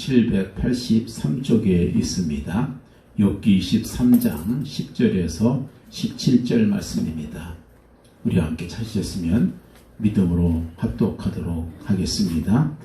783쪽에 있습니다. 욥기 23장 10절에서 17절 말씀입니다. 우리와 함께 찾으셨으면 믿음으로 합독하도록 하겠습니다.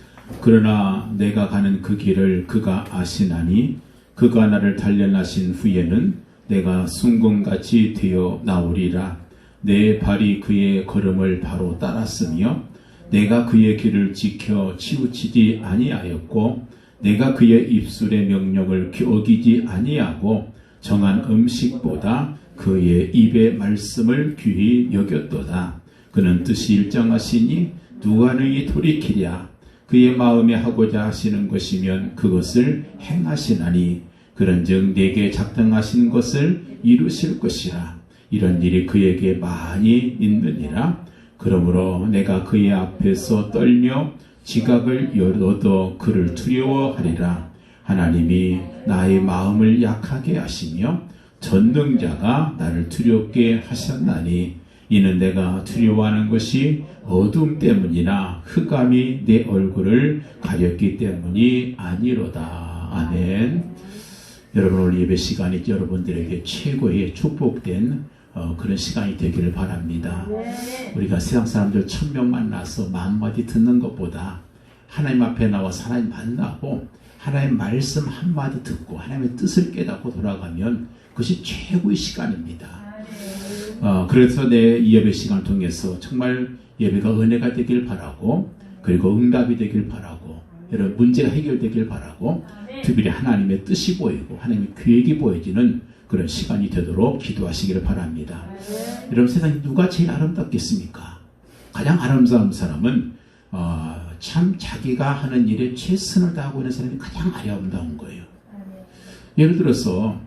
그러나 내가 가는 그 길을 그가 아시나니 그가 나를 단련하신 후에는 내가 순금같이 되어 나오리라. 내 발이 그의 걸음을 바로 따랐으며 내가 그의 길을 지켜 치우치지 아니하였고 내가 그의 입술의 명령을 어기지 아니하고 정한 음식보다 그의 입의 말씀을 귀히 여겼도다. 그는 뜻이 일정하시니 누가 능히 돌이키랴. 그의 마음에 하고자 하시는 것이면 그것을 행하시나니 그런즉 내게 작정하신 것을 이루실 것이라. 이런 일이 그에게 많이 있느니라. 그러므로 내가 그의 앞에서 떨며 지각을 얻어 그를 두려워하리라. 하나님이 나의 마음을 약하게 하시며 전능자가 나를 두렵게 하셨나니 이는 내가 두려워하는 것이 어둠 때문이나 흑암이 내 얼굴을 가렸기 때문이 아니로다. 아멘. 여러분, 오늘 예배 시간이 여러분들에게 최고의 축복된 그런 시간이 되기를 바랍니다. 우리가 세상 사람들 1000명 만나서 마음마디 듣는 것보다 하나님 앞에 나와서 하나님 만나고 하나님의 말씀 한마디 듣고 하나님의 뜻을 깨닫고 돌아가면 그것이 최고의 시간입니다. 그래서 내 예배 시간을 통해서 정말 예배가 은혜가 되길 바라고, 그리고 응답이 되길 바라고, 여러분 문제가 해결되길 바라고, 특별히 하나님의 뜻이 보이고 하나님의 계획이 보여지는 그런 시간이 되도록 기도하시기를 바랍니다. 여러분, 세상에 누가 제일 아름답겠습니까? 가장 아름다운 사람은 참 자기가 하는 일에 최선을 다하고 있는 사람이 가장 아름다운 거예요. 예를 들어서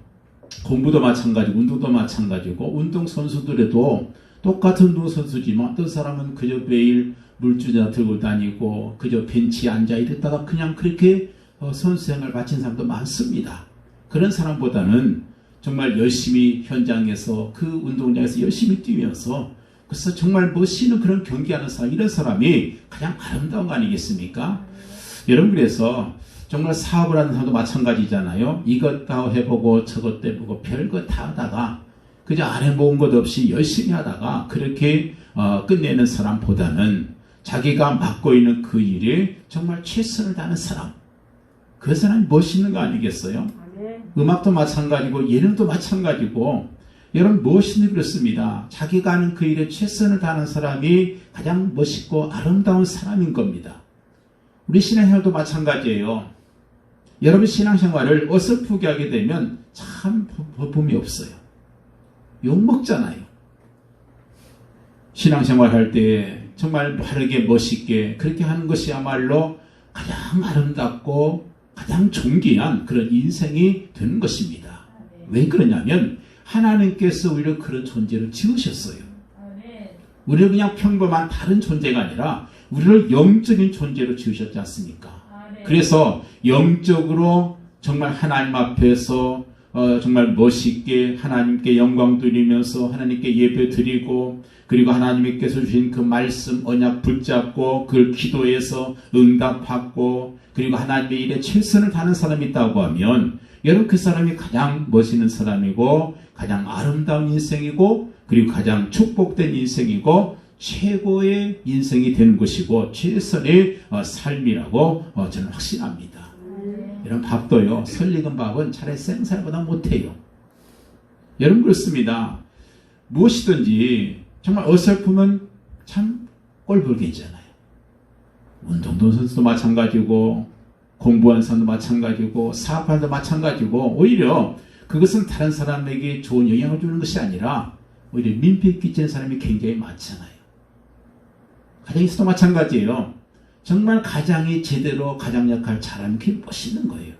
공부도 마찬가지고 운동도 마찬가지고, 운동선수들에도 똑같은 운동선수지만 어떤 사람은 그저 매일 물주자 들고 다니고 그저 벤치에 앉아 있다가 그냥 그렇게 선수생활을 마친 사람도 많습니다. 그런 사람보다는 정말 열심히 현장에서 그 운동장에서 열심히 뛰면서 그래서 정말 멋있는 그런 경기하는 사람, 이런 사람이 가장 아름다운 거 아니겠습니까? 여러분, 그래서 정말 사업을 하는 사람도 마찬가지잖아요. 이것 다 해보고 저것 해보고 별것 다 하다가 그저 안 해본 것 없이 열심히 하다가 그렇게 끝내는 사람보다는 자기가 맡고 있는 그 일에 정말 최선을 다하는 사람, 그 사람이 멋있는 거 아니겠어요? 음악도 마찬가지고 예능도 마찬가지고, 여러분 무엇이든 그렇습니다. 자기가 하는 그 일에 최선을 다하는 사람이 가장 멋있고 아름다운 사람인 겁니다. 우리 신앙생활도 마찬가지예요. 여러분 신앙생활을 어설프게 하게 되면 참 볼품이 없어요. 욕먹잖아요. 신앙생활 할 때 정말 바르게 멋있게 그렇게 하는 것이야말로 가장 아름답고 가장 존귀한 그런 인생이 되는 것입니다. 왜 그러냐면 하나님께서 우리를 그런 존재로 지으셨어요. 우리를 그냥 평범한 다른 존재가 아니라 우리를 영적인 존재로 지으셨지 않습니까? 그래서 영적으로 정말 하나님 앞에서 정말 멋있게 하나님께 영광 드리면서 하나님께 예배 드리고, 그리고 하나님께서 주신 그 말씀 언약 붙잡고 그걸 기도해서 응답받고, 그리고 하나님의 일에 최선을 다하는 사람이 있다고 하면 여러분 그 사람이 가장 멋있는 사람이고 가장 아름다운 인생이고, 그리고 가장 축복된 인생이고 최고의 인생이 되는 것이고 최선의 삶이라고 저는 확신합니다. 여러분, 밥도요, 설익은 밥은 차라리 생쌀보다 못해요. 여러분, 그렇습니다. 무엇이든지 정말 어설프면 참 꼴불견이잖아요. 운동도 선수도 마찬가지고 공부하는 사람도 마찬가지고 사업하는 사람도 마찬가지고, 오히려 그것은 다른 사람에게 좋은 영향을 주는 것이 아니라 오히려 민폐 끼치는 사람이 굉장히 많잖아요. 가정에서도 마찬가지예요. 정말 가장이 제대로 가장 역할을 잘하면 그게 멋있는 거예요.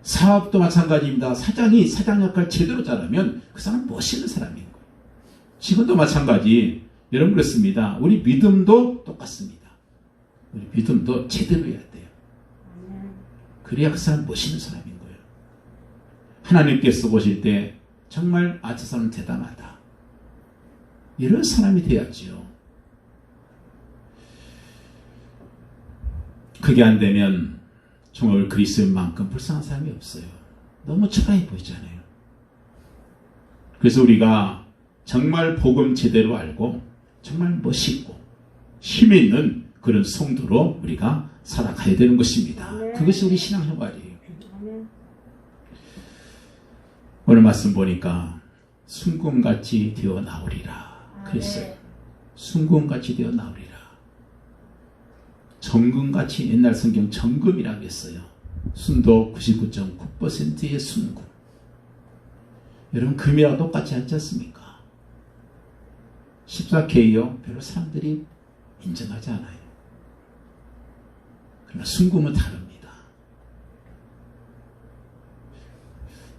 사업도 마찬가지입니다. 사장이 사장 역할을 제대로 잘하면 그 사람은 멋있는 사람인 거예요. 직원도 마찬가지. 여러분, 그렇습니다. 우리 믿음도 똑같습니다. 우리 믿음도 제대로 해야 돼요. 그래야 그 사람 멋있는 사람인 거예요. 하나님께서 보실 때 정말 저 사람은 대단하다, 이런 사람이 돼야지요. 그게 안 되면 정말 그리스도인만큼 불쌍한 사람이 없어요. 너무 초라해 보이잖아요. 그래서 우리가 정말 복음 제대로 알고 정말 멋있고 힘 있는 그런 성도로 우리가 살아가야 되는 것입니다. 그것이 우리 신앙생활이에요. 오늘 말씀 보니까 순금같이 되어 나오리라 그랬어요. 순금같이 되어 나오리라. 정금같이, 옛날 성경 정금이라고 했어요. 순도 99.9%의 순금. 여러분 금이랑 똑같지 않지 않습니까? 14K요 별로 사람들이 인정하지 않아요. 그러나 순금은 다릅니다.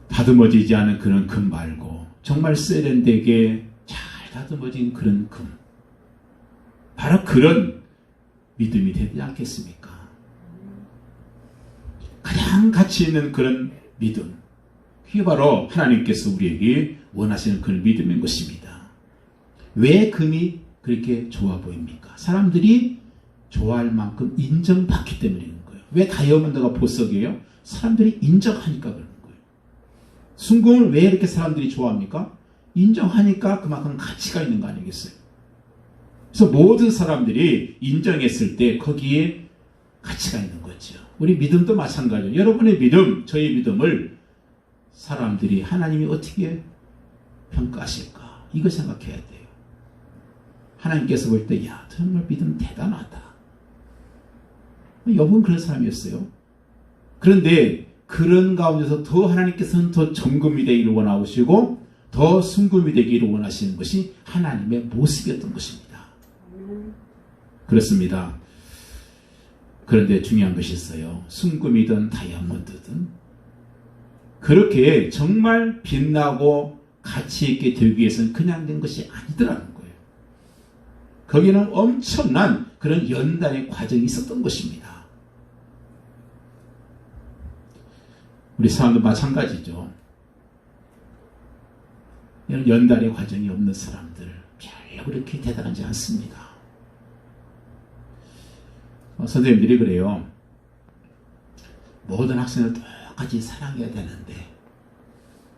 다듬어지지 않은 그런 금 말고 정말 세련되게 잘 다듬어진 그런 금, 바로 그런 믿음이 되지 않겠습니까? 가장 가치 있는 그런 믿음, 그게 바로 하나님께서 우리에게 원하시는 그런 믿음인 것입니다. 왜 금이 그렇게 좋아 보입니까? 사람들이 좋아할 만큼 인정받기 때문인 거예요. 왜 다이아몬드가 보석이에요? 사람들이 인정하니까 그러는 거예요. 순금을 왜 이렇게 사람들이 좋아합니까? 인정하니까 그만큼 가치가 있는 거 아니겠어요? 그래서 모든 사람들이 인정했을 때 거기에 가치가 있는 거죠. 우리 믿음도 마찬가지예요. 여러분의 믿음, 저의 믿음을 사람들이 하나님이 어떻게 평가하실까? 이거 생각해야 돼요. 하나님께서 볼 때, 야, 정말 믿음 대단하다. 여분 그런 사람이었어요. 그런데 그런 가운데서 더 하나님께서는 더 정금이 되기를 원하시고 더 순금이 되기를 원하시는 것이 하나님의 모습이었던 것입니다. 그렇습니다. 그런데 중요한 것이 있어요. 순금이든 다이아몬드든 그렇게 정말 빛나고 가치 있게 되기 위해서는 그냥 된 것이 아니더라는 거예요. 거기는 엄청난 그런 연단의 과정이 있었던 것입니다. 우리 사람도 마찬가지죠. 연단의 과정이 없는 사람들 별로 그렇게 대단하지 않습니다. 선생님들이 그래요. 모든 학생을 똑같이 사랑해야 되는데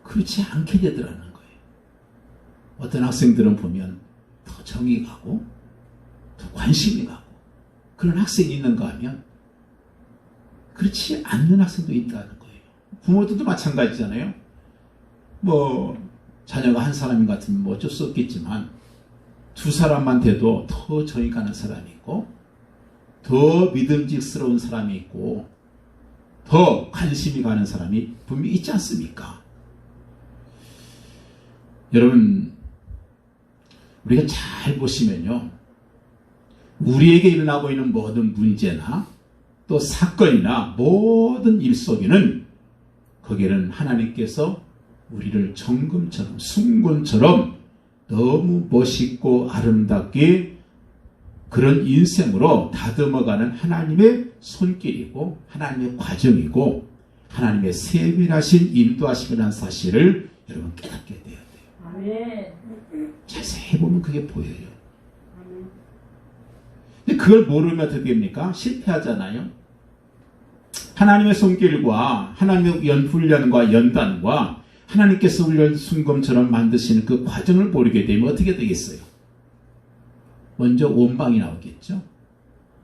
그렇지 않게 되더라는 거예요. 어떤 학생들은 보면 더 정이 가고 더 관심이 가고 그런 학생이 있는가 하면 그렇지 않는 학생도 있다는 거예요. 부모들도 마찬가지잖아요. 자녀가 한 사람인 것 같으면 어쩔 수 없겠지만 두 사람만 돼도 더 정이 가는 사람이 있고 더 믿음직스러운 사람이 있고 더 관심이 가는 사람이 분명히 있지 않습니까? 여러분, 우리가 잘 보시면요, 우리에게 일어나고 있는 모든 문제나 또 사건이나 모든 일 속에는 거기에는 하나님께서 우리를 정금처럼 순금처럼 너무 멋있고 아름답게 그런 인생으로 다듬어가는 하나님의 손길이고 하나님의 과정이고 하나님의 세밀하신 인도하심이라는 사실을 여러분 깨닫게 돼야 돼요. 자세히 보면 그게 보여요. 근데 그걸 모르면 어떻게 됩니까? 실패하잖아요. 하나님의 손길과 하나님의 훈련과 연단과 하나님께서 우리를 순금처럼 만드시는 그 과정을 모르게 되면 어떻게 되겠어요? 먼저 원망이 나오겠죠.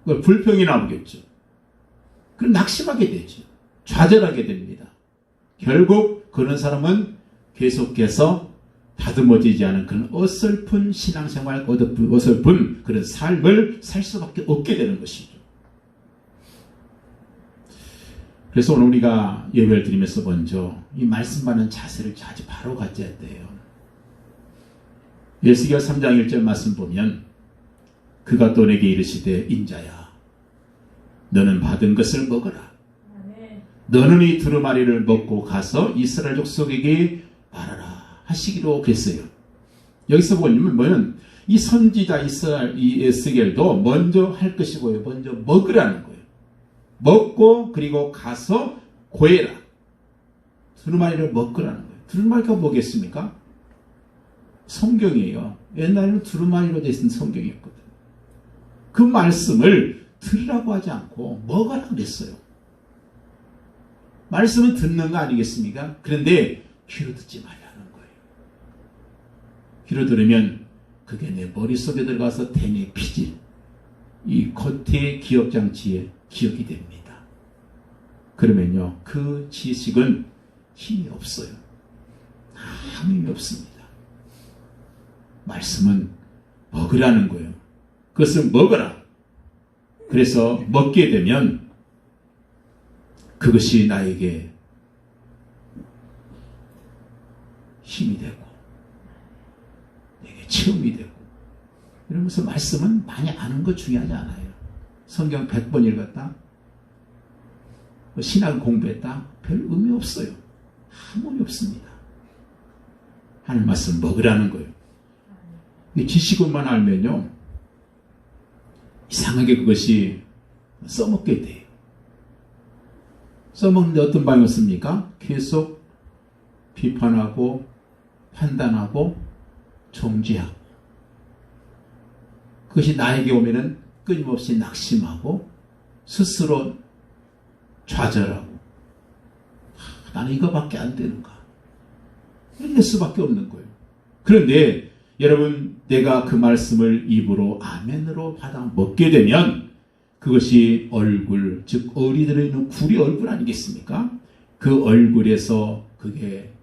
불평이 나오겠죠. 그럼 낙심하게 되죠. 좌절하게 됩니다. 결국 그런 사람은 계속해서 다듬어지지 않은 그런 어설픈 신앙생활, 어설픈 그런 삶을 살 수밖에 없게 되는 것이죠. 그래서 오늘 우리가 예배를 드리면서 먼저 이 말씀 받는 자세를 아주 바로 가져야 돼요. 에스겔 3장 1절 말씀 보면 그가 또 내게 이르시되 인자야 너는 받은 것을 먹어라. 너는 이 두루마리를 먹고 가서 이스라엘 족속에게 말하라 하시기로 그랬어요. 여기서 보면 이 선지자 이 에스겔도 먼저 할 것이 뭐예요? 먼저 먹으라는 거예요. 먹고 그리고 가서 고해라. 두루마리를 먹으라는 거예요. 두루마리가 뭐겠습니까? 성경이에요. 옛날에는 두루마리로 되어 있는 성경이었거든요. 그 말씀을 들으라고 하지 않고 먹으라고 그랬어요. 말씀은 듣는 거 아니겠습니까? 그런데 귀로 듣지 말라는 거예요. 귀로 들으면 그게 내 머릿속에 들어가서 대뇌 피질, 이 겉의 기억장치에 기억이 됩니다. 그러면요, 그 지식은 힘이 없어요. 아무 힘이 없습니다. 말씀은 먹으라는 거예요. 그것을 먹어라. 그래서 먹게 되면 그것이 나에게 힘이 되고 내게 체험이 되고, 이러면서 말씀은 많이 아는 거 중요하지 않아요. 성경 100번 읽었다, 신학을 공부했다, 별 의미 없어요. 아무 의미 없습니다. 하나님 말씀 먹으라는 거예요. 지식만 알면요, 이상하게 그것이 써먹게 돼요. 써먹는데 어떤 방이 없습니까? 계속 비판하고 판단하고 정죄하고, 그것이 나에게 오면은 끊임없이 낙심하고 스스로 좌절하고, 나는 이거밖에 안 되는가, 이럴 수밖에 없는 거예요. 그런데 여러분, 내가 그 말씀을 입으로 아멘으로 받아 먹게 되면 그것이 얼굴, 즉 얼이 들어있는 굴이 얼굴 아니겠습니까? 그 얼굴에서 그게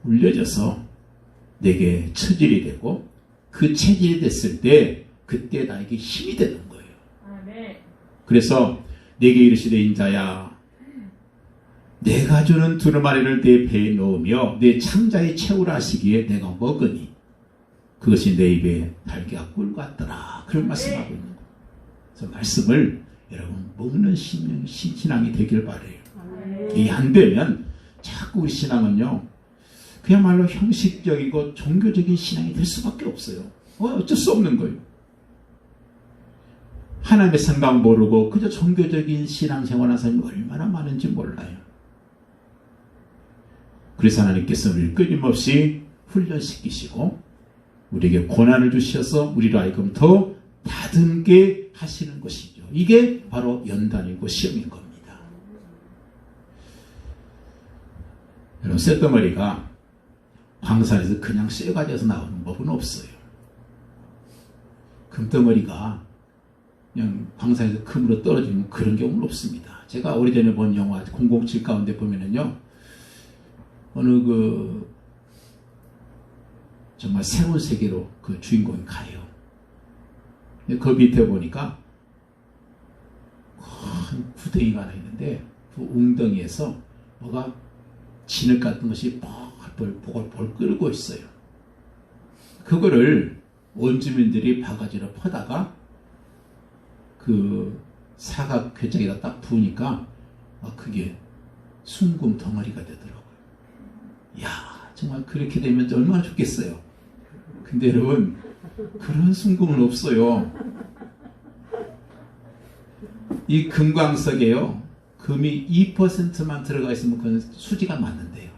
울려져서 내게 체질이 되고, 그 체질이 됐을 때 그때 나에게 힘이 되는 거예요. 그래서 내게 이르시되 인자야, 내가 주는 두루마리를 내 배에 넣으며 내 창자에 채우라 하시기에 내가 먹으니 그것이 내 입에 달걀 꿀 같더라. 그런 말씀하고 있는 거예요. 그래서 말씀을 여러분 먹는 신앙이 되길 바라요. 이게 안 되면 자꾸 우리 신앙은요, 그야말로 형식적이고 종교적인 신앙이 될 수밖에 없어요. 어쩔 수 없는 거예요. 하나님의 생각 모르고 그저 종교적인 신앙생활하는 사람이 얼마나 많은지 몰라요. 그래서 하나님께서 우리를 끊임없이 훈련시키시고 우리에게 고난을 주셔서 우리로 하여금 더 다듬게 하시는 것이죠. 이게 바로 연단이고 시험인 겁니다. 여러분, 쇳덩어리가 광산에서 그냥 쇠가지에서 나오는 법은 없어요. 금덩어리가 그냥 광산에서 금으로 떨어지는 그런 경우는 없습니다. 제가 오래전에 본 영화 007 가운데 보면은요, 어느 정말 새로운 세계로 그 주인공이 가요. 그 밑에 보니까 큰 구덩이가 하나 있는데 그 웅덩이에서 뭐가 진흙 같은 것이 보글보글 끓고 있어요. 그거를 원주민들이 바가지로 퍼다가 그 사각 괴짝에다 딱 부으니까 그게 순금 덩어리가 되더라고요. 이야, 정말 그렇게 되면 얼마나 좋겠어요. 근데 여러분, 그런 순금은 없어요. 이 금광석에요, 금이 2%만 들어가 있으면 그건 수지가 맞는데요.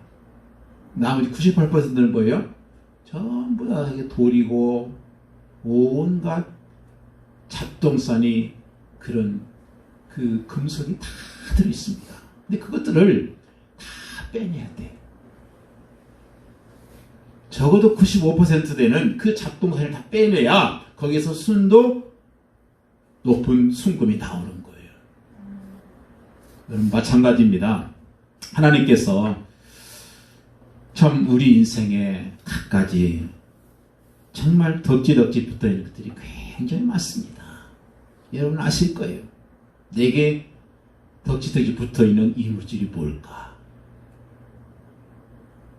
나머지 98%는 뭐예요? 전부 다 돌이고 온갖 잡동산이 그런 그 금속이 다 들어있습니다. 근데 그것들을 다 빼내야 돼. 적어도 95% 되는 그 잡동산을 다 빼내야 거기에서 순도 높은 순금이 나오는 거예요. 여러분, 마찬가지입니다. 하나님께서 참 우리 인생에 갖가지 정말 덕지덕지 붙어있는 것들이 굉장히 많습니다. 여러분 아실 거예요. 내게 덕지덕지 붙어있는 이물질이 뭘까?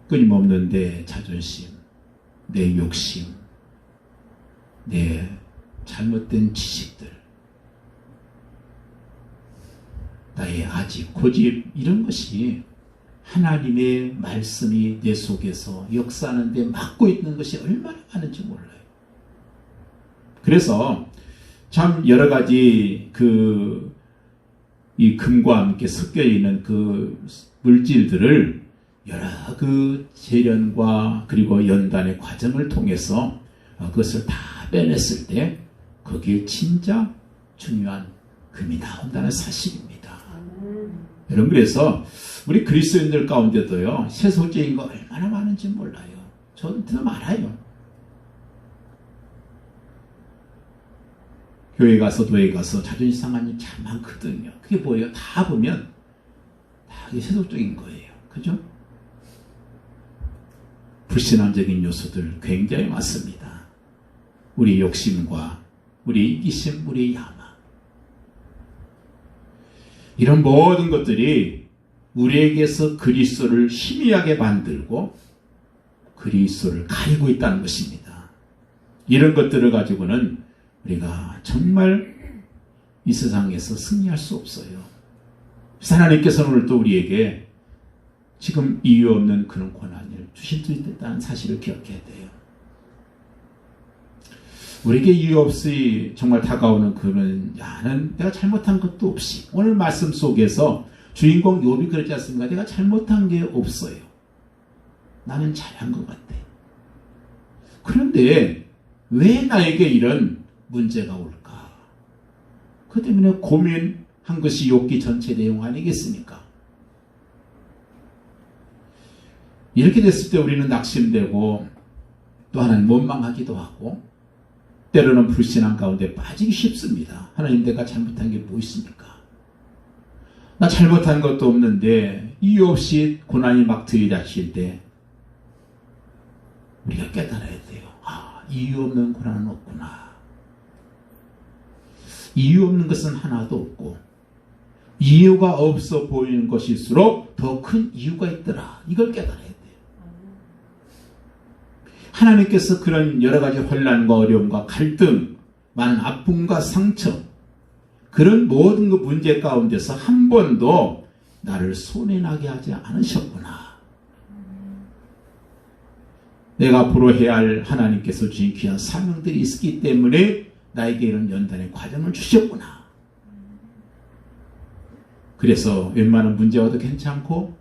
끊임없는 내 자존심, 내 욕심, 내 잘못된 지식들, 나의 아집, 고집, 이런 것이 하나님의 말씀이 내 속에서 역사하는 데 막고 있는 것이 얼마나 많은지 몰라요. 그래서 참 여러 가지 이 금과 함께 섞여 있는 그 물질들을 여러 그 재련과 그리고 연단의 과정을 통해서 그것을 다 빼냈을 때 거기에 진짜 중요한 금이 나온다는 사실입니다. 여러분, 그래서 우리 그리스도인들 가운데도요, 세속적인 거 얼마나 많은지 몰라요. 저한테도 많아요. 교회 가서 교회 가서 자존심 상한 일 참 많거든요. 그게 뭐예요? 다 보면 다 세속적인 거예요. 그죠? 불신앙적인 요소들 굉장히 많습니다. 우리 욕심과 우리 이기심, 우리 야망, 이런 모든 것들이 우리에게서 그리스도를 희미하게 만들고 그리스도를 가리고 있다는 것입니다. 이런 것들을 가지고는 우리가 정말 이 세상에서 승리할 수 없어요. 하나님께서는 오늘 또 우리에게 지금 이유 없는 그런 고난을 주실 수 있다는 사실을 기억해야 돼요. 우리에게 이유 없이 정말 다가오는 그런, 나는 내가 잘못한 것도 없이, 오늘 말씀 속에서 주인공 욥이 그러지 않습니까? 내가 잘못한 게 없어요. 나는 잘한 것 같아. 그런데 왜 나에게 이런 문제가 올까? 그 때문에 고민한 것이 욥기 전체 내용 아니겠습니까? 이렇게 됐을 때 우리는 낙심되고 또 하나님 원망하기도 하고 때로는 불신앙 가운데 빠지기 쉽습니다. 하나님, 내가 잘못한 게 뭐 있습니까? 나 잘못한 것도 없는데 이유 없이 고난이 막 들이닥칠 때 우리가 깨달아야 돼요. 이유 없는 고난은 없구나. 이유 없는 것은 하나도 없고 이유가 없어 보이는 것일수록 더 큰 이유가 있더라. 이걸 깨달아야 돼요. 하나님께서 그런 여러 가지 혼란과 어려움과 갈등, 많은 아픔과 상처, 그런 모든 그 문제 가운데서 한 번도 나를 손해나게 하지 않으셨구나. 내가 앞으로 해야 할 하나님께서 주신 귀한 사명들이 있기 때문에 나에게 이런 연단의 과정을 주셨구나. 그래서 웬만한 문제 와도 괜찮고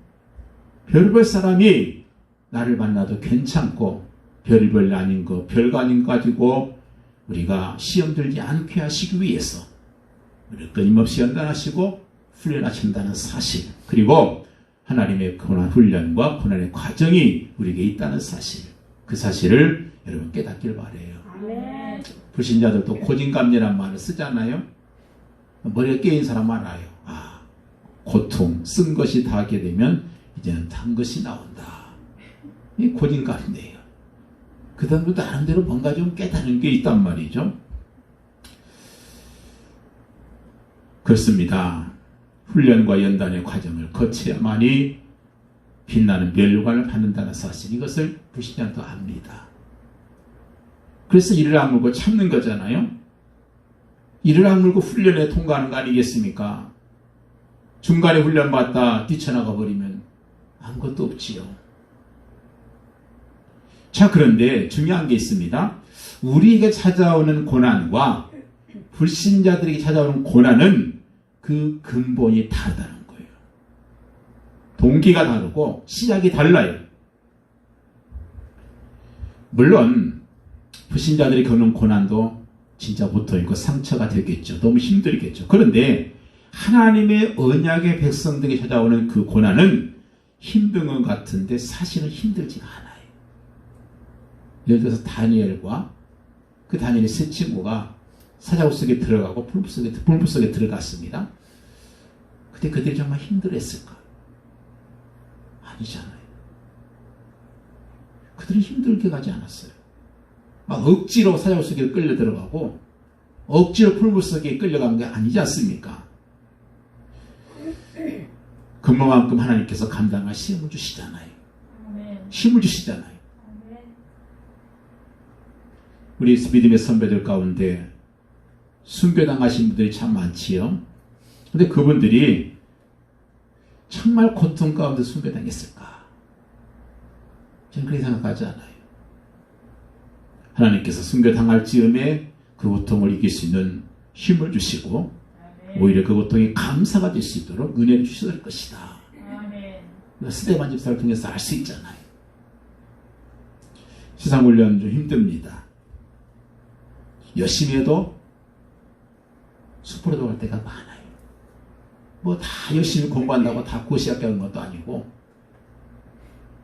별별 사람이 나를 만나도 괜찮고 별별 아닌 거, 별거 아닌 거 가지고 우리가 시험 들지 않게 하시기 위해서 우리를 끊임없이 연단하시고 훈련하신다는 사실, 그리고 하나님의 고난 훈련과 고난의 과정이 우리에게 있다는 사실, 그 사실을 여러분 깨닫길 바라요. 아멘. 불신자들도 고진감래란 말을 쓰잖아요. 머리가 깨인 사람 많아요. 고통, 쓴 것이 다 하게 되면 이제는 단 것이 나온다. 이 고진감래예요. 그 다음부터 나름대로 뭔가 좀 깨닫는 게 있단 말이죠. 그렇습니다. 훈련과 연단의 과정을 거쳐야만이 빛나는 멸류관을 받는다는 사실, 이것을 불신자도 압니다. 그래서 이를 악물고 참는 거잖아요. 이를 악물고 훈련에 통과하는 거 아니겠습니까? 중간에 훈련받다 뛰쳐나가 버리면 아무것도 없지요. 자, 그런데 중요한 게 있습니다. 우리에게 찾아오는 고난과 불신자들에게 찾아오는 고난은 그 근본이 다르다는 거예요. 동기가 다르고 시작이 달라요. 물론 불신자들이 겪는 고난도 진짜 보통이고 상처가 되겠죠. 너무 힘들겠죠. 그런데 하나님의 언약의 백성들에게 찾아오는 그 고난은 힘든 것 같은데 사실은 힘들지가 않아요. 예를 들어서 다니엘과 그 다니엘의 세 친구가 사자굴 속에 들어가고 풀무 속에 들어갔습니다. 그때 그들이 정말 힘들었을까? 아니잖아요. 그들은 힘들게 가지 않았어요. 막 억지로 사자굴 속에 끌려 들어가고 억지로 풀무 속에 끌려간 게 아니지 않습니까? 그만큼 하나님께서 감당할 힘을 주시잖아요. 힘을 주시잖아요. 우리 믿음의 선배들 가운데 순교당하신 분들이 참 많지요. 근데 그분들이 정말 고통 가운데 순교당했을까? 저는 그렇게 생각하지 않아요. 하나님께서 순교당할 즈음에 그 고통을 이길 수 있는 힘을 주시고 오히려 그 고통이 감사가 될 수 있도록 은혜를 주실 것이다. 스데반 집사를 통해서 알 수 있잖아요. 시상훈련 좀 힘듭니다. 열심히 해도 수포로 돌아갈 때가 많아요. 뭐 다 열심히 공부한다고 다 고시학교 가는 것도 아니고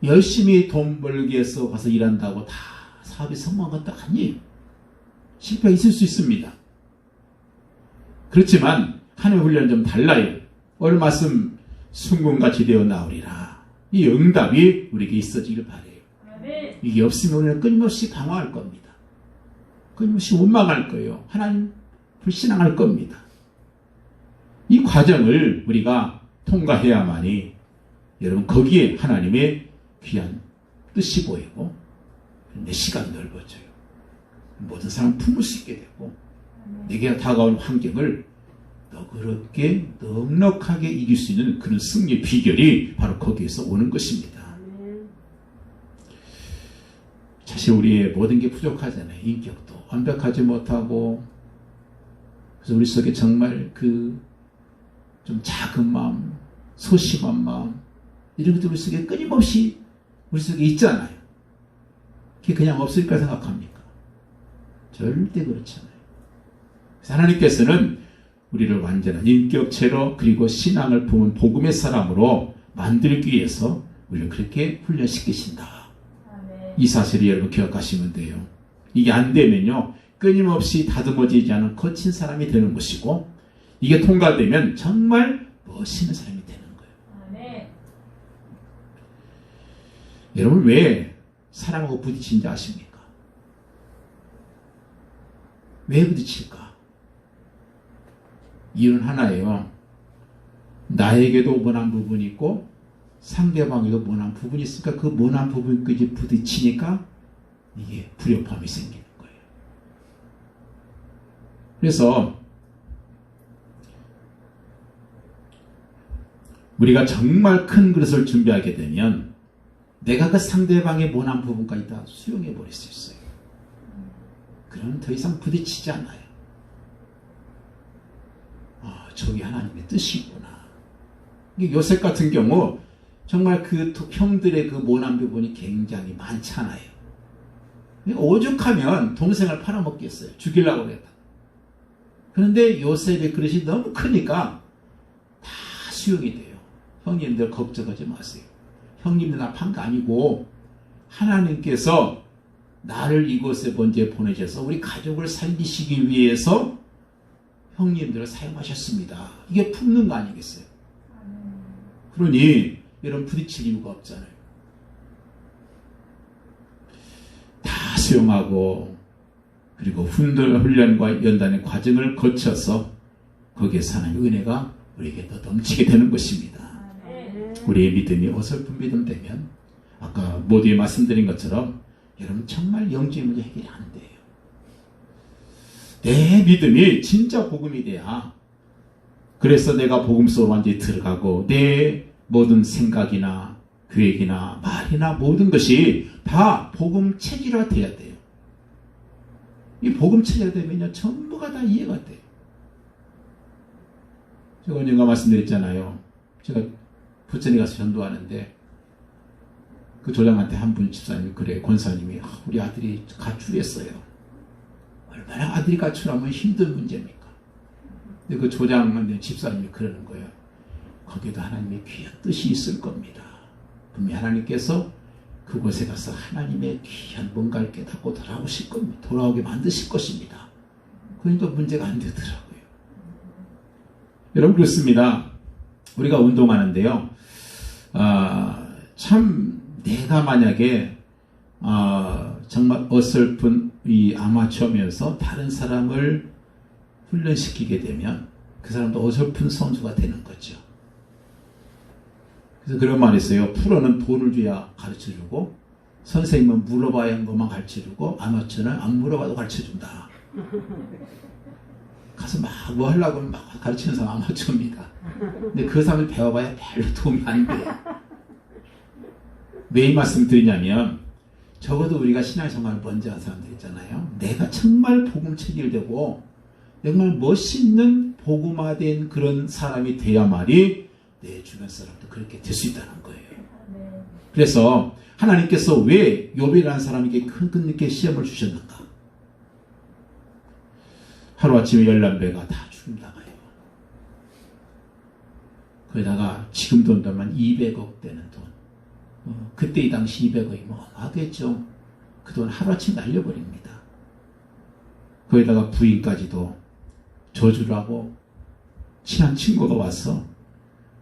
열심히 돈 벌기 위해서 가서 일한다고 다 사업이 성공한 것도 아니에요. 실패가 있을 수 있습니다. 그렇지만 하나님의 훈련은 좀 달라요. 오늘 말씀 순금같이 되어 나오리라. 이 응답이 우리에게 있어지길 바라요. 이게 없으면 우리는 끊임없이 방황할 겁니다. 끊임없이 원망할 거예요. 하나님 불신앙할 겁니다. 이 과정을 우리가 통과해야만이 여러분 거기에 하나님의 귀한 뜻이 보이고 내 시간이 넓어져요. 모든 사람 품을 수 있게 되고 내게 다가올 환경을 너그럽게 넉넉하게 이길 수 있는 그런 승리의 비결이 바로 거기에서 오는 것입니다. 사실 우리의 모든 게 부족하잖아요. 인격도 완벽하지 못하고 그래서 우리 속에 정말 그 좀 작은 마음, 소심한 마음 이런 것들 우리 속에 끊임없이 우리 속에 있잖아요. 그게 그냥 없을까 생각합니까? 절대 그렇지 않아요. 그래서 하나님께서는 우리를 완전한 인격체로 그리고 신앙을 품은 복음의 사람으로 만들기 위해서 우리를 그렇게 훈련시키신다. 이 사실을 여러분 기억하시면 돼요. 이게 안 되면요 끊임없이 다듬어지지 않은 거친 사람이 되는 것이고 이게 통과되면 정말 멋있는 사람이 되는 거예요. 여러분 왜 사람하고 부딪힌지 아십니까? 왜 부딪힐까? 이유는 하나예요. 나에게도 모난 부분이 있고 상대방에도 모난 부분이 있으니까 그 모난 부분까지 부딪히니까 이게 불협화음이 생기는 거예요. 그래서 우리가 정말 큰 그릇을 준비하게 되면 내가 그 상대방의 모난 부분까지 다 수용해 버릴 수 있어요. 그러면 더 이상 부딪히지 않아요. 저게 하나님의 뜻이구나. 요셉 같은 경우 정말 그 형들의 그 모난 부분이 굉장히 많잖아요. 오죽하면 동생을 팔아먹겠어요. 죽이려고 그랬다. 그런데 요셉의 그릇이 너무 크니까 다 수용이 돼요. 형님들 걱정하지 마세요. 형님들 나 판 거 아니고 하나님께서 나를 이곳에 먼저 보내셔서 우리 가족을 살리시기 위해서 형님들을 사용하셨습니다. 이게 품는 거 아니겠어요? 그러니 이런 부딪힐 이유가 없잖아요. 다 수용하고 그리고 훈련과 연단의 과정을 거쳐서 거기에 하나님의 은혜가 우리에게 더 넘치게 되는 것입니다. 우리의 믿음이 어설픈 믿음 되면 아까 모두에 말씀드린 것처럼 여러분 정말 영적인 문제 해결이 안 돼요. 내 믿음이 진짜 복음이 돼야 그래서 내가 복음 속으로 완전히 들어가고 내 모든 생각이나 계획이나 말이나 모든 것이 다 복음 체질화 돼야 돼요. 이 복음 체질화 되면요 전부가 다 이해가 돼요. 제가 언젠가 말씀드렸잖아요. 제가 부천에 가서 전도하는데 그 조장한테 한 분 집사님이 그래 권사님이 우리 아들이 가출했어요. 얼마나 아들이 가출하면 힘든 문제입니까? 근데 그 조장 집사님이 그러는 거예요. 거기도 하나님의 귀한 뜻이 있을 겁니다. 분명히 하나님께서 그곳에 가서 하나님의 귀한 뭔가를 깨닫고 돌아오실 겁니다. 돌아오게 만드실 것입니다. 그러니까 문제가 안 되더라고요. 여러분 그렇습니다. 우리가 운동하는데요. 참 내가 만약에 정말 어설픈 이 아마추어면서 다른 사람을 훈련시키게 되면 그 사람도 어설픈 선수가 되는 거죠. 그래서 그런 말이 있어요. 프로는 돈을 줘야 가르쳐주고 선생님은 물어봐야 하는 것만 가르쳐주고 아마추어는 안 물어봐도 가르쳐준다. 가서 막 뭐 하려고 하면 막 가르치는 사람 아마추어입니다. 근데 그 사람을 배워봐야 별로 도움이 안 돼요. 왜 이 말씀 드리냐면 적어도 우리가 신앙생활을 먼저 한 사람들 있잖아요. 내가 정말 복음 체질되고 정말 멋있는 복음화된 그런 사람이 돼야만이 내 주변 사람도 그렇게 될 수 있다는 거예요. 그래서 하나님께서 왜 욥이라는 사람에게 큰게 시험을 주셨는가? 하루아침에 11배가 다 죽임당해요. 거기다가 지금 돈 되면 200억 되는 돈. 그때 이 당시 200억이 뭐 하겠죠. 그 돈 하루아침 날려버립니다. 거기다가 부인까지도 저주를 하고 친한 친구가 와서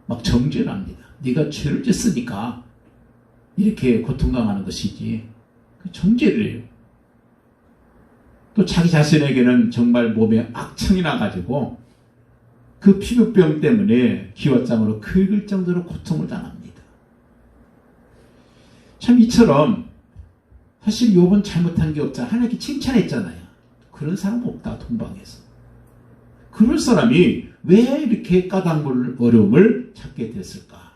막 정죄를 합니다. 네가 죄를 졌으니까 이렇게 고통당하는 것이지. 정죄를 해요. 또 자기 자신에게는 정말 몸에 악청이 나가지고 그 피부병 때문에 기왓장으로 긁을 정도로 고통을 당합니다. 참 이처럼 사실 욥은 잘못한 게 없잖아. 하나님께 칭찬했잖아요. 그런 사람 없다 동방에서. 그럴 사람이 왜 이렇게 까닭물 어려움을 찾게 됐을까?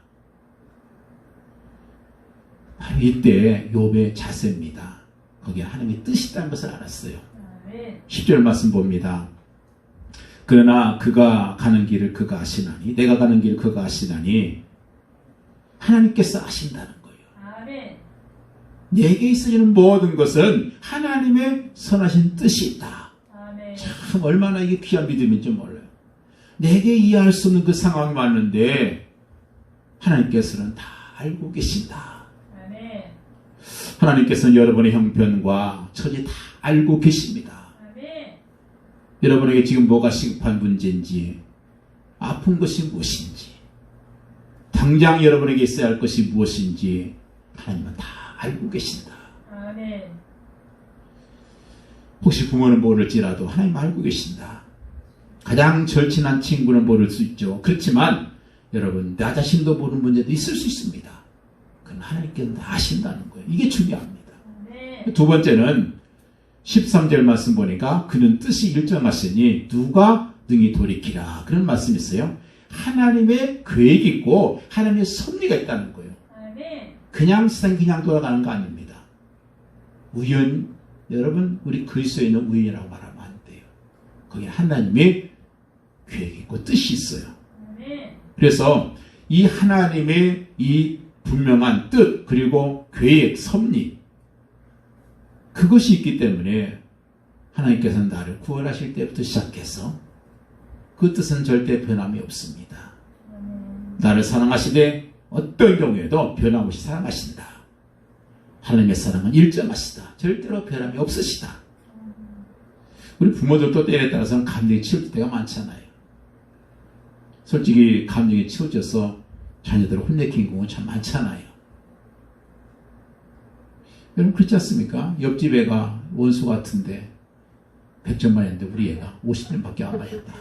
바로 이때 욥의 자세입니다. 거기에 하나님의 뜻이 있다는 것을 알았어요. 10절 말씀 봅니다. 그러나 그가 가는 길을 그가 아시나니 내가 가는 길을 그가 아시나니 하나님께서 아신다는 거예요. 아멘. 내게 있어지는 모든 것은 하나님의 선하신 뜻이 있다. 아멘. 참 얼마나 이게 귀한 믿음인지 몰라요. 내게 이해할 수 없는 그 상황이 왔는데 하나님께서는 다 알고 계신다. 아멘. 하나님께서는 여러분의 형편과 처지 다 알고 계십니다. 아멘. 여러분에게 지금 뭐가 시급한 문제인지, 아픈 것이 무엇인지, 당장 여러분에게 있어야 할 것이 무엇인지 하나님은 다 알고 계신다. 아멘. 혹시 부모는 모를지라도 하나님 알고 계신다. 가장 절친한 친구는 모를 수 있죠. 그렇지만 여러분 나 자신도 모르는 문제도 있을 수 있습니다. 그건 하나님께서 다 아신다는 거예요. 이게 중요합니다. 아멘. 두 번째는 13절 말씀 보니까 그는 뜻이 일정하시니 누가 능히 돌이키라. 그런 말씀이 있어요. 하나님의 계획이 있고 하나님의 섭리가 있다는 거예요. 아멘. 그냥 세상 그냥 돌아가는 거 아닙니다. 우연, 여러분 우리 그리스도에 있는 우연이라고 말하면 안 돼요. 거기에 하나님의 계획이 있고 뜻이 있어요. 아멘. 그래서 이 하나님의 이 분명한 뜻 그리고 계획, 섭리 그것이 있기 때문에 하나님께서는 나를 구원하실 때부터 시작해서 그 뜻은 절대 변함이 없습니다. 나를 사랑하시되 어떤 경우에도 변함없이 사랑하신다. 하나님의 사랑은 일정하시다. 절대로 변함이 없으시다. 우리 부모들도 때에 따라서는 감정이 치울 때가 많잖아요. 솔직히 감정이 치워져서 자녀들을 혼내키는 경우는 참 많잖아요. 여러분 그렇지 않습니까? 옆집 애가 원수 같은데 100점만 했는데 우리 애가 50점밖에 안 맞았다.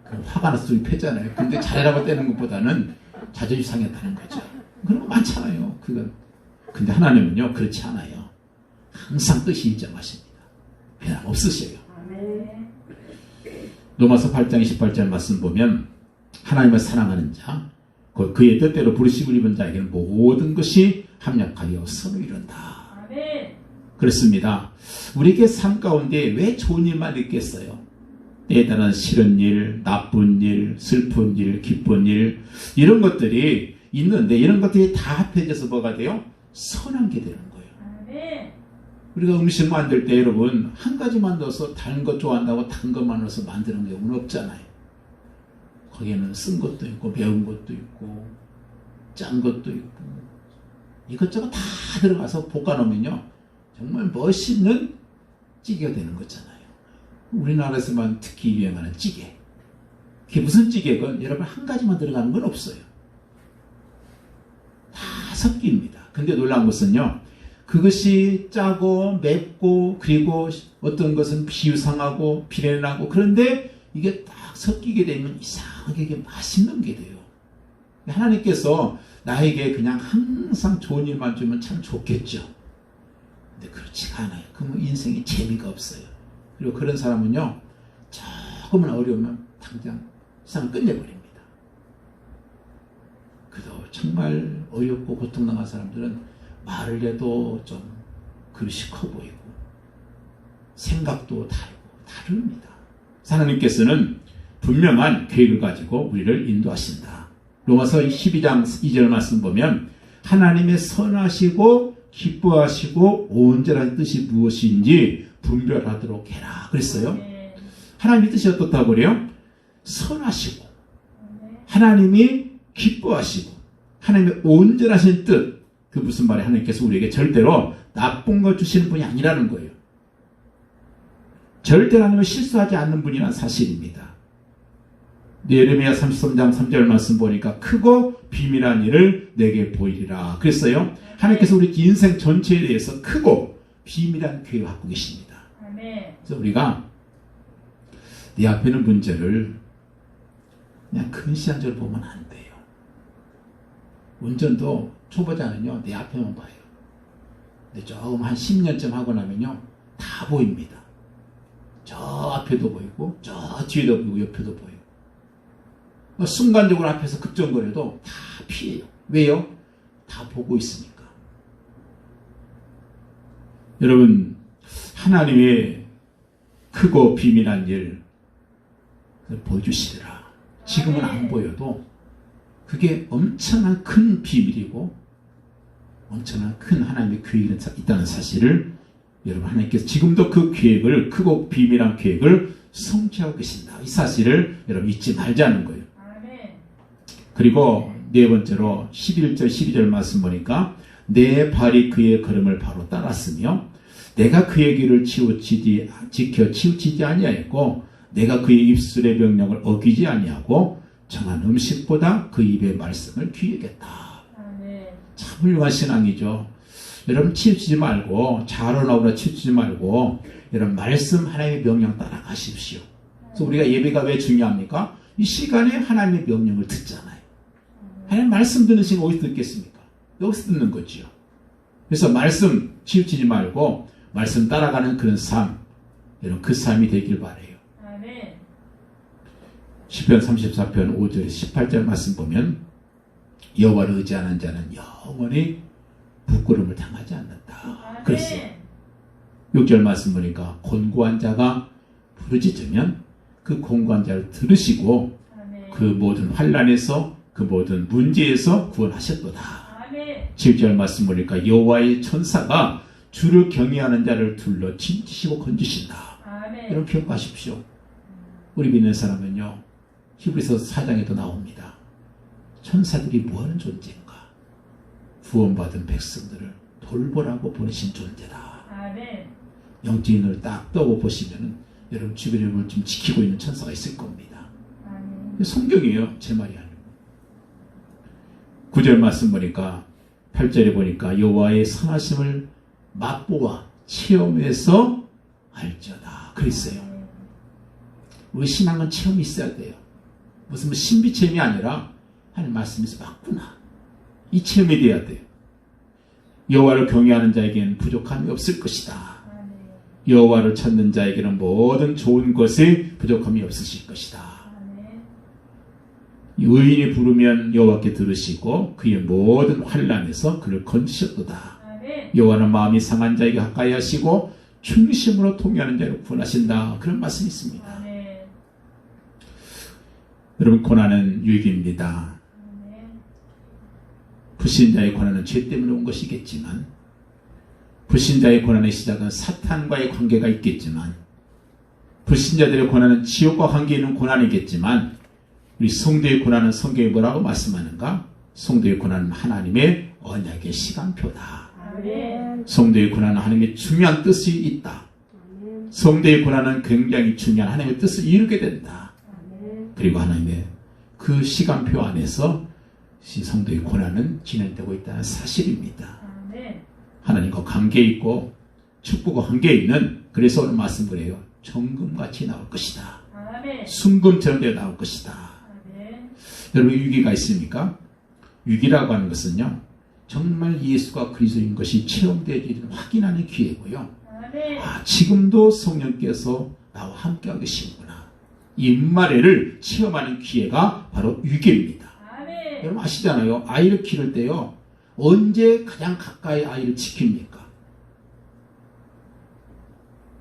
그럼 화가 나서 좀 패잖아요. 근데 잘해라고 떼는 것보다는 자존심 상했다는 거죠. 그런 거 많잖아요. 그건. 근데 하나님은요 그렇지 않아요. 항상 뜻이 일정하십니다. 변함 없으셔요. 로마서 8장 28절 말씀 보면 하나님을 사랑하는 자 곧 그의 뜻대로 부르심을 입은 자에게는 모든 것이 합력하여 선을 이룬다. 아멘. 그렇습니다. 우리에게 삶 가운데 왜 좋은 일만 있겠어요? 때에 따른 싫은 일, 나쁜 일, 슬픈 일, 기쁜 일 이런 것들이 있는데 이런 것들이 다 합해져서 뭐가 돼요? 선한 게 되는 거예요. 아멘. 우리가 음식 만들 때 여러분 한 가지만 넣어서 단 것 좋아한다고 단 것만 넣어서 만드는 경우는 없잖아요. 거기에는 쓴 것도 있고 매운 것도 있고 짠 것도 있고 이것저것 다 들어가서 볶아놓으면요 정말 멋있는 찌개가 되는 거잖아요. 우리나라에서만 특히 유행하는 찌개. 그게 무슨 찌개건 여러분 한 가지만 들어가는 건 없어요. 다 섞입니다. 근데 놀라운 것은요 그것이 짜고 맵고 그리고 어떤 것은 비유상하고 비련하고 그런데 이게 딱 섞이게 되면 이상하게 이게 맛있는 게 돼요. 하나님께서 나에게 그냥 항상 좋은 일만 주면 참 좋겠죠. 근데 그렇지가 않아요. 그러면 인생에 재미가 없어요. 그리고 그런 사람은요 조금은 어려우면 당장 세상을 끝내버립니다. 그래도 정말 어렵고 고통당한 사람들은 말을 해도 좀 그릇이 커 보이고 생각도 다릅니다. 하나님께서는 분명한 계획을 가지고 우리를 인도하신다. 로마서 12장 2절 말씀 보면 하나님의 선하시고 기뻐하시고 온전한 뜻이 무엇인지 분별하도록 해라 그랬어요. 하나님의 뜻이 어떻다고 그래요? 선하시고 하나님이 기뻐하시고 하나님의 온전하신 뜻, 그 무슨 말이 하나님께서 우리에게 절대로 나쁜 거 주시는 분이 아니라는 거예요. 절대로 하나님은 실수하지 않는 분이란 사실입니다. 예레미야 33장 3절 말씀 보니까 크고 비밀한 일을 내게 보이리라 그랬어요. 하나님께서 우리 인생 전체에 대해서 크고 비밀한 계획을 갖고 계십니다. 그래서 우리가 내 앞에 있는 문제를 그냥 근시안적으로 보면 안 돼요. 운전도 초보자는요, 내 앞에만 봐요. 근데 조금 한 10년쯤 하고 나면요, 다 보입니다. 저 앞에도 보이고, 저 뒤에도 보이고, 옆에도 보이고. 순간적으로 앞에서 급정거려도 다 피해요. 왜요? 다 보고 있으니까. 여러분, 하나님의 크고 비밀한 일 보여주시더라. 지금은 안 보여도 그게 엄청난 큰 비밀이고 엄청난 큰 하나님의 계획이 있다는 사실을 여러분, 하나님께서 지금도 그 계획을, 크고 비밀한 계획을 성취하고 계신다. 이 사실을 여러분 잊지 말자는 거예요. 그리고 네 번째로 11절 12절 말씀 보니까 내 발이 그의 걸음을 바로 따랐으며 내가 그의 길을 지켜 치우치지 아니하였고 내가 그의 입술의 명령을 어기지 아니하고 정한 음식보다 그 입의 말씀을 귀하겠다. 참 훌륭한 신앙이죠. 여러분, 치우치지 말고, 자로나오나 치우치지 말고 여러분 말씀, 하나님의 명령 따라가십시오. 그래서 우리가 예배가 왜 중요합니까? 이 시간에 하나님의 명령을 듣잖아요. 하나님 말씀 듣는 시간 어디서 듣겠습니까? 여기서 듣는 거지요. 그래서 말씀 치우치지 말고 말씀 따라가는 그런 삶, 여러분 그 삶이 되길 바라요. 시편 34편 5절 18절 말씀 보면 여호와를 의지하는 자는 영원히 부끄러움을 당하지 않는다. 그랬어요. 6절 말씀 보니까 곤고한 자가 부르짖으면 그 곤고한 자를 들으시고 그 모든 환난에서 그 모든 문제에서 구원하셨도다. 7절 말씀 보니까 여호와의 천사가 주를 경외하는 자를 둘러 진지시고 건지신다. 여러분 기억하십시오. 우리 믿는 사람은요, 히브리서 4장에도 나옵니다. 천사들이 뭐하는 존재인가? 구원받은 백성들을 돌보라고 보내신 존재다. 영적인 눈을 딱 떠고 보시면 여러분 주변을 좀 지키고 있는 천사가 있을 겁니다. 성경이에요. 제 말이 아니고. 9절 말씀 보니까 8절에 보니까 여호와의 선하심을 맛보아 체험해서 알지어다. 그랬어요. 우리 신앙은 체험이 있어야 돼요. 무슨 신비 체험이 아니라 하나님 말씀에서 맞구나. 이 체험이 돼야 돼요. 여호와를 경외하는 자에게는 부족함이 없을 것이다. 여호와를 찾는 자에게는 모든 좋은 것에 부족함이 없으실 것이다. 의인이 부르면 여호와께 들으시고 그의 모든 환난에서 그를 건지셨도다. 여호와는 마음이 상한 자에게 가까이 하시고 충심으로 통회하는 자를 구원하신다. 그런 말씀이 있습니다. 여러분, 고난은 유익입니다. 불신자의 고난은 죄 때문에 온 것이겠지만, 불신자의 고난의 시작은 사탄과의 관계가 있겠지만, 불신자들의 고난은 지옥과 관계 있는 고난이겠지만, 우리 성도의 고난은 성경이 뭐라고 말씀하는가? 성도의 고난은 하나님의 언약의 시간표다. 성도의 고난은 하나님의 중요한 뜻이 있다. 성도의 고난은 굉장히 중요한 하나님의 뜻을 이루게 된다. 그리고 하나님의 그 시간표 안에서 성도의 고난은 진행되고 있다는 사실입니다. 하나님과 관계 있고 축복과 관계 있는, 그래서 오늘 말씀을 해요. 정금같이 나올 것이다. 순금처럼 되어 나올 것이다. 여러분, 위기가 있습니까? 위기라고 하는 것은요, 정말 예수가 그리스도인 것이 체험되어지는 확인하는 기회고요. 지금도 성령께서 나와 함께하고 계시는구나. 이 임마레를 체험하는 기회가 바로 위기입니다. 여러분 아시잖아요. 아이를 기를 때요, 언제 가장 가까이 아이를 지킵니까?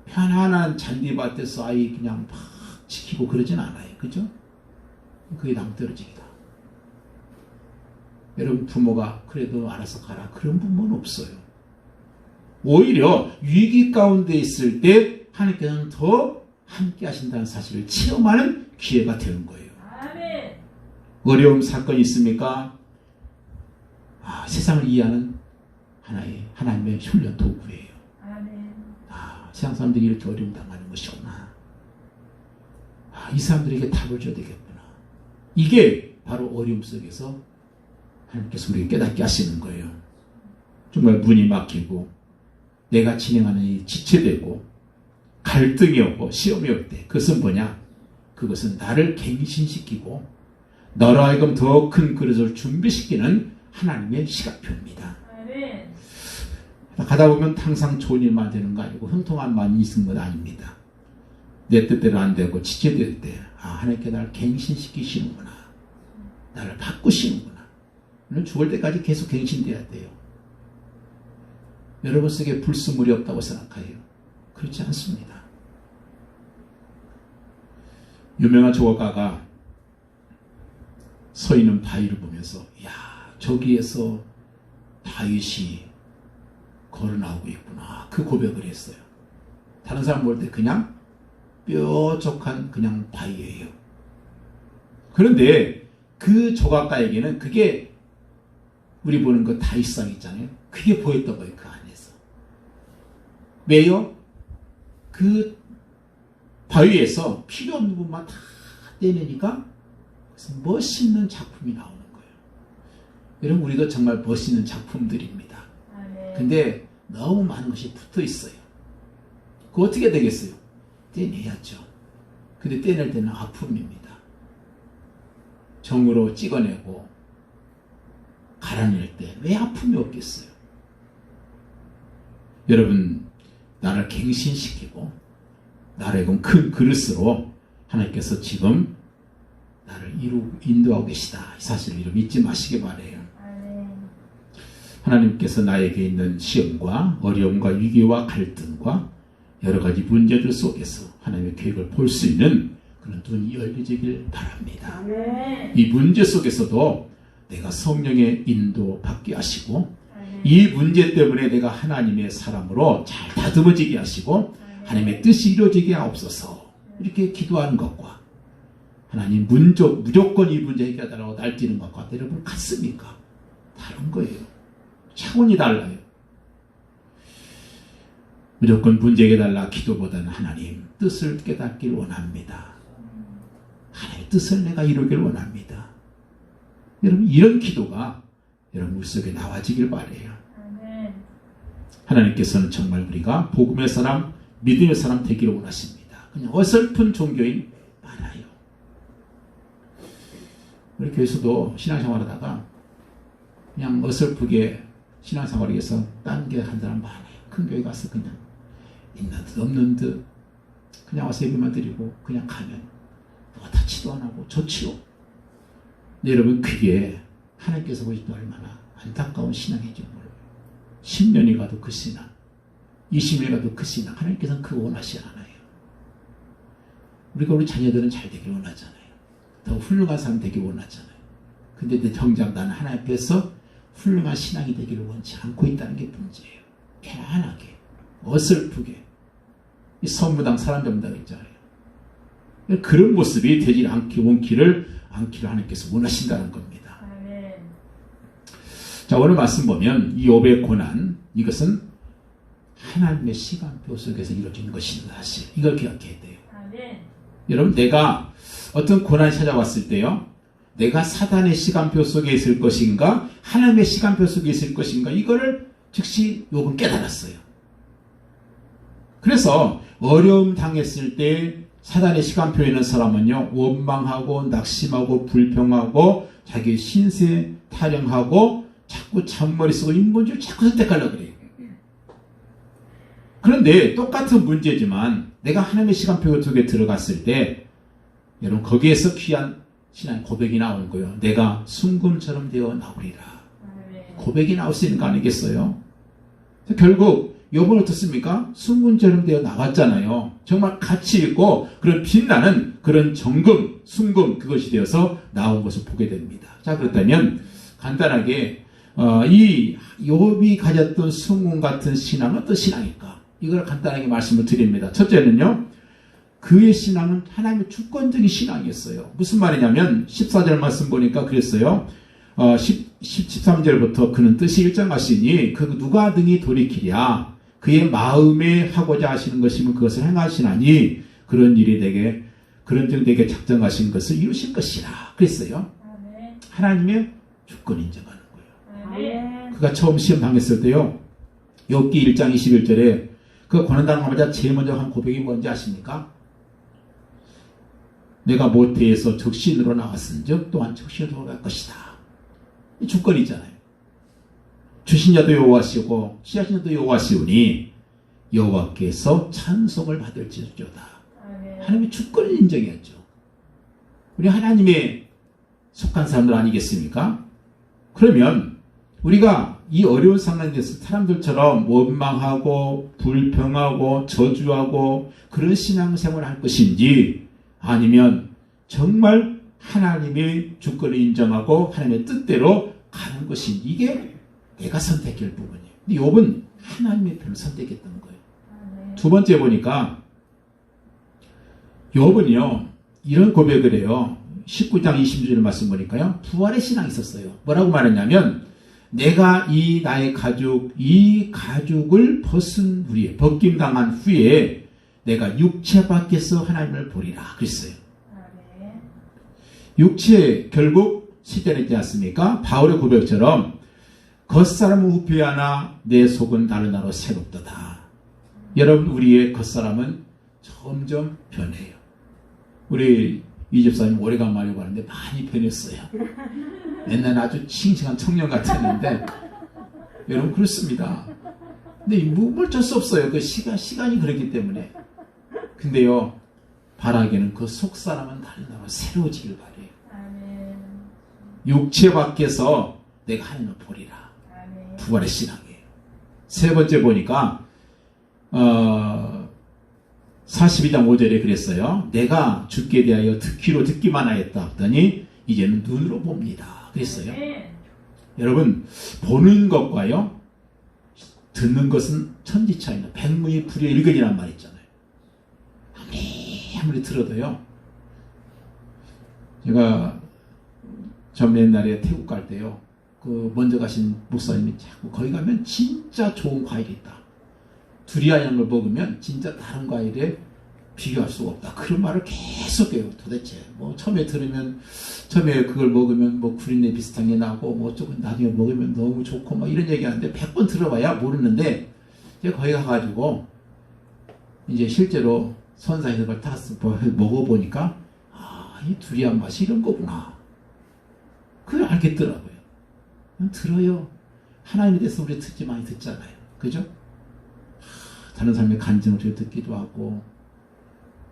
편안한 잔디밭에서 아이 그냥 막 지키고 그러진 않아요. 그죠? 그게 낭떠러지기다. 여러분, 부모가 그래도 알아서 가라, 그런 부모는 없어요. 오히려 위기 가운데 있을 때 하나님께서는 더 함께 하신다는 사실을 체험하는 기회가 되는 거예요. 어려움 사건이 있습니까? 세상을 이해하는 하나님의 훈련 도구예요. 아멘. 세상 사람들이 이렇게 어려움 당하는 것이구나. 이 사람들에게 답을 줘야 되겠구나. 이게 바로 어려움 속에서 하나님께서 우리에게 깨닫게 하시는 거예요. 정말 문이 막히고 내가 진행하는 일이 지체되고 갈등이 오고 시험이 올 때 그것은 뭐냐? 그것은 나를 갱신시키고 너로 하여금 더 큰 그릇을 준비시키는 하나님의 시간표입니다. 아멘. 가다 보면 항상 좋은 일만 되는 거 아니고 형통한 많이 있는 건 아닙니다. 내 뜻대로 안 되고 지체될 때 하나님께 나를 갱신시키시는구나. 나를 바꾸시는구나. 우리는 죽을 때까지 계속 갱신돼야 돼요. 여러분 속에 불순물이 없다고 생각해요. 그렇지 않습니다. 유명한 조각가가 서 있는 바위를 보면서 저기에서 다윗이 걸어 나오고 있구나. 그 고백을 했어요. 다른 사람 볼 때 그냥 뾰족한 그냥 바위예요. 그런데 그 조각가에게는 그게 우리 보는 그 다윗상 있잖아요. 그게 보였던 거예요. 그 안에서. 왜요? 그 바위에서 필요 없는 부분만 다 떼내니까 그래서 멋있는 작품이 나오는 거예요. 여러분 우리도 정말 멋있는 작품들입니다. 근데 너무 많은 것이 붙어 있어요. 그거 어떻게 되겠어요? 떼내야죠. 근데 떼낼 때는 아픔입니다. 정으로 찍어내고 갈아낼 때 왜 아픔이 없겠어요? 여러분 나를 갱신시키고 나를 큰 그릇으로 하나님께서 지금 나를 인도하고 계시다. 이 사실을 여러분 잊지 마시기 바라요. 하나님께서 나에게 있는 시험과 어려움과 위기와 갈등과 여러 가지 문제들 속에서 하나님의 계획을 볼 수 있는 그런 눈이 열려지길 바랍니다. 이 문제 속에서도 내가 성령의 인도 받게 하시고 이 문제 때문에 내가 하나님의 사람으로 잘 다듬어지게 하시고 하나님의 뜻이 이루어지게 하옵소서. 이렇게 기도하는 것과 하나님 무조건 이 문제 해결하라고 날뛰는 것과 여러분 같습니까? 다른 거예요. 차원이 달라요. 무조건 문제 해결달라 기도보다는 하나님 뜻을 깨닫길 원합니다. 하나님의 뜻을 내가 이루길 원합니다. 여러분 이런 기도가 여러분 우리 속에 나와지길 바라요. 하나님께서는 정말 우리가 복음의 사람, 믿음의 사람 되기를 원하십니다. 그냥 어설픈 종교인 많아요. 우리 교회에서도 신앙생활 하다가 그냥 어설프게 신앙생활을 위해서 딴 게 한 사람 많아요. 큰 교회 가서 그냥 있는 듯 없는 듯 그냥 와서 예배만 드리고 그냥 가면 누가 다치도 안 하고 좋지요. 여러분 그게 하나님께서 보실 때 얼마나 안타까운 신앙인지 몰라요. 10년이 가도 그 신앙, 20년이 가도 그 신앙, 하나님께서는 그거 원하시 않아요. 우리가 우리 자녀들은 잘 되길 원하잖아요. 더 훌륭한 사람 되길 원하잖아요. 근데 정작 나는 하나님 앞에서 훌륭한 신앙이 되기를 원치 않고 있다는 게 문제예요. 편안하게, 어설프게, 이 성무당 사람 잡는다고 했잖아요. 그런 모습이 되지 원키를 하나님께서 원하신다는 겁니다. 아멘. 자, 오늘 말씀 보면 이 욥의 고난, 이것은 하나님의 시간표 속에서 이루어진 것인 사실. 이걸 기억해야 돼요. 아멘. 여러분, 내가 어떤 고난이 찾아왔을 때요, 내가 사단의 시간표 속에 있을 것인가, 하나님의 시간표 속에 있을 것인가, 이거를 즉시 욥은 깨달았어요. 그래서 어려움 당했을 때 사단의 시간표에 있는 사람은요, 원망하고 낙심하고 불평하고 자기 신세 타령하고 자꾸 잔머리 쓰고 인본주의를 자꾸 선택하려고 그래요. 그런데 똑같은 문제지만 내가 하나님의 시간표 속에 들어갔을 때 여러분 거기에서 귀한 신앙 고백이 나오는 거예요. 내가 순금처럼 되어 나오리라. 고백이 나올 수 있는 거 아니겠어요? 결국 욥은 어떻습니까? 순금처럼 되어 나왔잖아요. 정말 가치 있고 그런 빛나는 그런 정금, 순금 그것이 되어서 나온 것을 보게 됩니다. 자, 그렇다면 간단하게 이 욥이 가졌던 순금 같은 신앙은 어떤 신앙일까? 이걸 간단하게 말씀을 드립니다. 첫째는요, 그의 신앙은 하나님의 주권적인 신앙이었어요. 무슨 말이냐면 14절 말씀 보니까 그랬어요. 13절부터 그는 뜻이 일정하시니 그 누가 등이 돌이키랴 그의 마음에 하고자 하시는 것이면 그것을 행하시나니 그런 즉 내게 작정하신 것을 이루신 것이라 그랬어요. 아멘. 하나님의 주권 인정하는 거예요. 아멘. 그가 처음 시험 당했을 때요. 욥기 1장 21절에 그 고난당하자마자 제일 먼저 한 고백이 뭔지 아십니까? 내가 모태에서 적신으로 나왔은즉 또한 적신으로 돌아갈 것이다. 이 주권이잖아요. 주신 자도 여호와시고 씨하신 자도 여호와시오니 여호와께서 찬송을 받을지어다. 아멘. 하나님의 주권을 인정했죠. 우리 하나님의 속한 사람들 아니겠습니까? 그러면 우리가 이 어려운 상황에서 사람들처럼 원망하고 불평하고 저주하고 그런 신앙생활을 할 것인지 아니면 정말 하나님의 주권을 인정하고 하나님의 뜻대로 가는 것인지 이게 내가 선택할 부분이에요. 근데 욥은 하나님의 편을 선택했던 거예요. 아멘. 두 번째 보니까 욥은요 이런 고백을 해요. 19장 20절 말씀 보니까요 부활의 신앙이 있었어요. 뭐라고 말했냐면 내가 나의 가죽 이 가죽을 벗김당한 후에 내가 육체 밖에서 하나님을 보리라 그랬어요. 아멘. 육체 결국 시대했지 않습니까? 바울의 고백처럼 겉사람은 후패하나 내 속은 다른 나로 새롭도다. 여러분 우리의 겉사람은 점점 변해요. 우리 이 집사님 오래간만에 봤는데 많이 변했어요. 옛날에 아주 싱싱한 청년 같았는데 여러분 그렇습니다. 근데 어쩔 수 없어요. 그 시간이 그렇기 때문에. 근데요 바라기는 그 속사람은 다른 나로 새로워지길 바래요. 아멘. 육체 밖에서 내가 하나님을 보리라. 아멘. 부활의 신앙이에요. 세 번째 보니까 42장 5절에 그랬어요. 내가 주께 대하여 귀로 듣기만 하였다 하더니 이제는 눈으로 봅니다. 그랬어요. 아멘. 여러분 보는 것과요 듣는 것은 천지 차이나 백문이 불여일견이란 말 있잖아요. 아무리 들어도요. 제가 전 옛날에 태국 갈 때요. 그 먼저 가신 목사님이 자꾸 거기 가면 진짜 좋은 과일이 있다. 두리안 걸 먹으면 진짜 다른 과일에 비교할 수가 없다. 그런 말을 계속 해요. 도대체 뭐 처음에 그걸 먹으면 뭐 구린내 비슷한 게 나고 뭐 조금 나중에 먹으면 너무 좋고 뭐 이런 얘기하는데 100번 들어봐야 모르는데 제가 거기 가가지고 이제 실제로 선사에서 그걸 타서 먹어보니까 이 두리안 맛이 이런 거구나. 그걸 알겠더라고요. 그냥 들어요. 하나님에 대해서 우리 많이 듣잖아요. 그죠? 다른 사람의 간증을 저희 듣기도 하고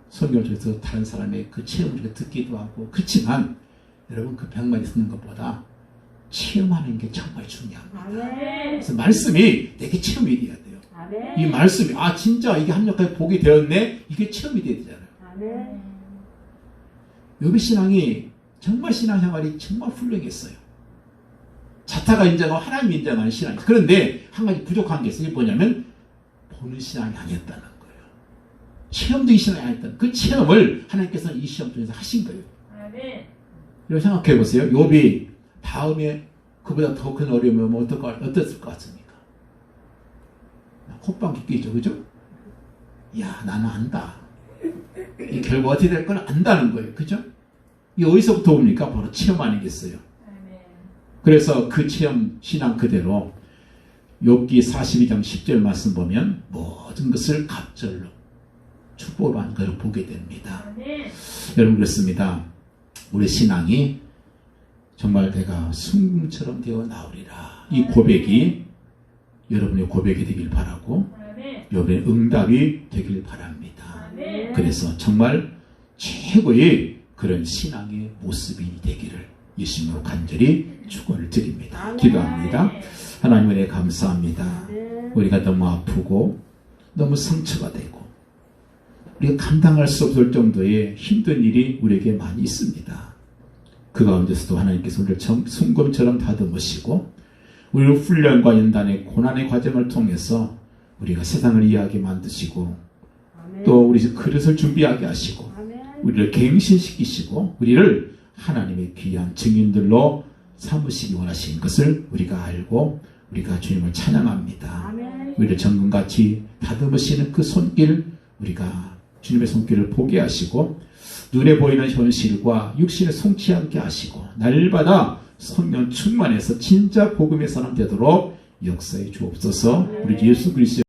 설교를 통해서 다른 사람의 그 체험을 저희 듣기도 하고 그렇지만 여러분 그 100마디 듣는 것보다 체험하는 게 정말 중요합니다. 아멘. 그래서 말씀이 내게 체험이 돼야 돼요. 아멘. 이 말씀이 진짜 이게 합력하게 보게 되었네. 이게 체험이 돼야 되잖아요. 아멘. 욥의 신앙이 정말 신앙생활이 정말 훌륭했어요. 자타가 인정하고 하나님이 인정하는 신앙이. 그런데 한 가지 부족한 게 있어요. 뭐냐면 보는 신앙이 아니었다는 거예요. 체험적인 신앙이 아니었다는 그 체험을 하나님께서는 이 시험 통해서 하신 거예요. 아멘. 여러분 생각해 보세요. 욥이 다음에 그보다 더 큰 어려움이 오면 어땠을 것 같습니까? 콧방 깊겠죠. 그죠? 야 나는 안다. 이 결과 어떻게 될 건 안다는 거예요. 그죠? 이게 어디서부터 옵니까? 바로 체험 아니겠어요. 아멘. 그래서 그 체험 신앙 그대로 욥기 42장 10절 말씀 보면 모든 것을 갑절로 축복을 받는 것을 보게 됩니다. 아멘. 여러분 그렇습니다. 우리 신앙이 정말 내가 순금처럼 되어 나오리라. 이 고백이 여러분의 고백이 되길 바라고 아멘. 여러분의 응답이 되길 바랍니다. 아멘. 그래서 정말 최고의 그런 신앙의 모습이 되기를 예수님으로 간절히 축원을 드립니다. 아멘. 기도합니다. 하나님 은혜 감사합니다. 아멘. 우리가 너무 아프고 너무 상처가 되고 우리가 감당할 수 없을 정도의 힘든 일이 우리에게 많이 있습니다. 그 가운데서도 하나님께서 우리를 순금처럼 다듬으시고 우리를 훈련과 연단의 고난의 과정을 통해서 우리가 세상을 이해하게 만드시고 또 우리 그릇을 준비하게 하시고 우리를 갱신시키시고 우리를 하나님의 귀한 증인들로 삼으시기 원하시는 것을 우리가 알고 우리가 주님을 찬양합니다. 우리를 정금같이 다듬으시는 그 손길, 우리가 주님의 손길을 보게 하시고 눈에 보이는 현실과 육신에 송치 않게 하시고 날마다 성령 충만해서 진짜 복음의 사람 되도록 역사해 주옵소서. 우리 예수 그리스도